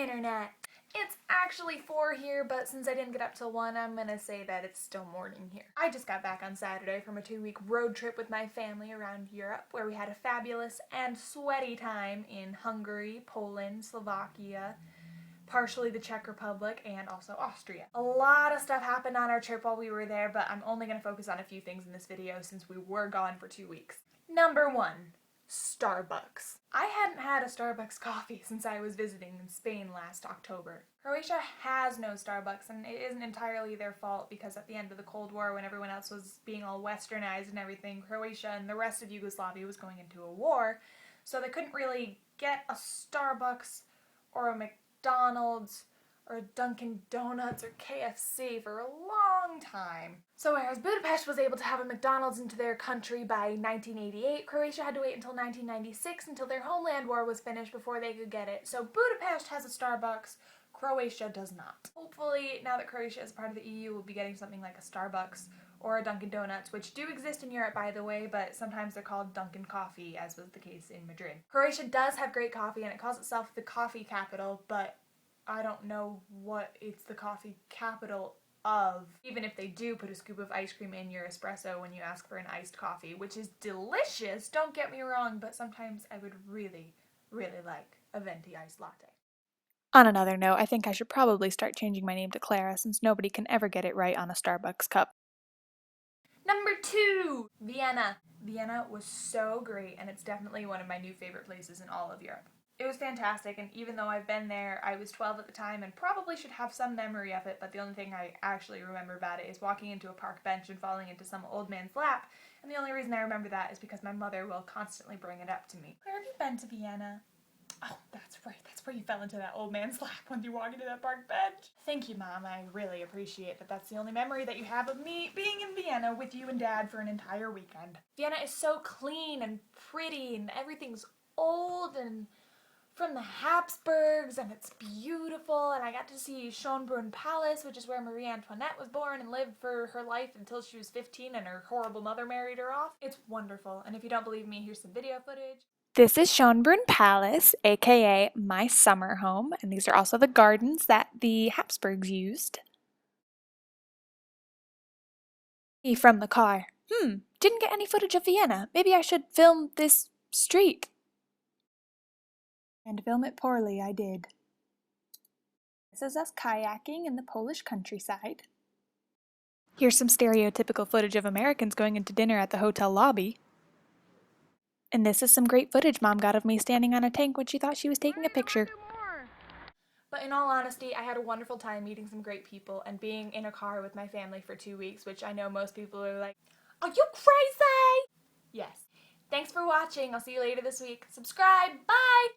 internet. It's actually 4 here, but since I didn't get up till 1, I'm gonna say that it's still morning here. I just got back on Saturday from a 2-week road trip with my family around Europe, where we had a fabulous and sweaty time in Hungary, Poland, Slovakia, partially the Czech Republic, and also Austria. A lot of stuff happened on our trip while we were there, but I'm only gonna focus on a few things in this video since we were gone for 2 weeks. Number 1. Starbucks. I hadn't had a Starbucks coffee since I was visiting in Spain last October. Croatia has no Starbucks, and it isn't entirely their fault because at the end of the Cold War, when everyone else was being all westernized and everything, Croatia and the rest of Yugoslavia was going into a war, so they couldn't really get a Starbucks or a McDonald's or Dunkin' Donuts or KFC for a long time. So whereas Budapest was able to have a McDonald's into their country by 1988, Croatia had to wait until 1996 until their homeland war was finished before they could get it. So Budapest has a Starbucks, Croatia does not. Hopefully, now that Croatia is part of the EU, we'll be getting something like a Starbucks or a Dunkin' Donuts, which do exist in Europe, by the way, but sometimes they're called Dunkin' Coffee, as was the case in Madrid. Croatia does have great coffee, and it calls itself the coffee capital, but I don't know what it's the coffee capital of, even if they do put a scoop of ice cream in your espresso when you ask for an iced coffee, which is delicious, don't get me wrong, but sometimes I would really, really like a venti iced latte. On another note, I think I should probably start changing my name to Clara since nobody can ever get it right on a Starbucks cup. Number 2, Vienna. Vienna was so great, and it's definitely one of my new favorite places in all of Europe. It was fantastic, and even though I've been there, I was 12 at the time and probably should have some memory of it, but the only thing I actually remember about it is walking into a park bench and falling into some old man's lap, and the only reason I remember that is because my mother will constantly bring it up to me. Where have you been to Vienna? Oh, that's right, that's where you fell into that old man's lap when you walked into that park bench. Thank you, Mom, I really appreciate that that's the only memory that you have of me being in Vienna with you and Dad for an entire weekend. Vienna is so clean and pretty, and everything's old and from the Habsburgs, and it's beautiful, and I got to see Schönbrunn Palace, which is where Marie Antoinette was born and lived for her life until she was 15 and her horrible mother married her off. It's wonderful, and if you don't believe me, here's some video footage. This is Schönbrunn Palace, aka my summer home, and these are also the gardens that the Habsburgs used. From the car. Didn't get any footage of Vienna. Maybe I should film this street. And film it poorly, I did. This is us kayaking in the Polish countryside. Here's some stereotypical footage of Americans going into dinner at the hotel lobby. And this is some great footage Mom got of me standing on a tank when she thought she was taking a picture. But in all honesty, I had a wonderful time meeting some great people and being in a car with my family for 2 weeks, which I know most people are like, "Are you crazy?" Yes. Thanks for watching. I'll see you later this week. Subscribe. Bye!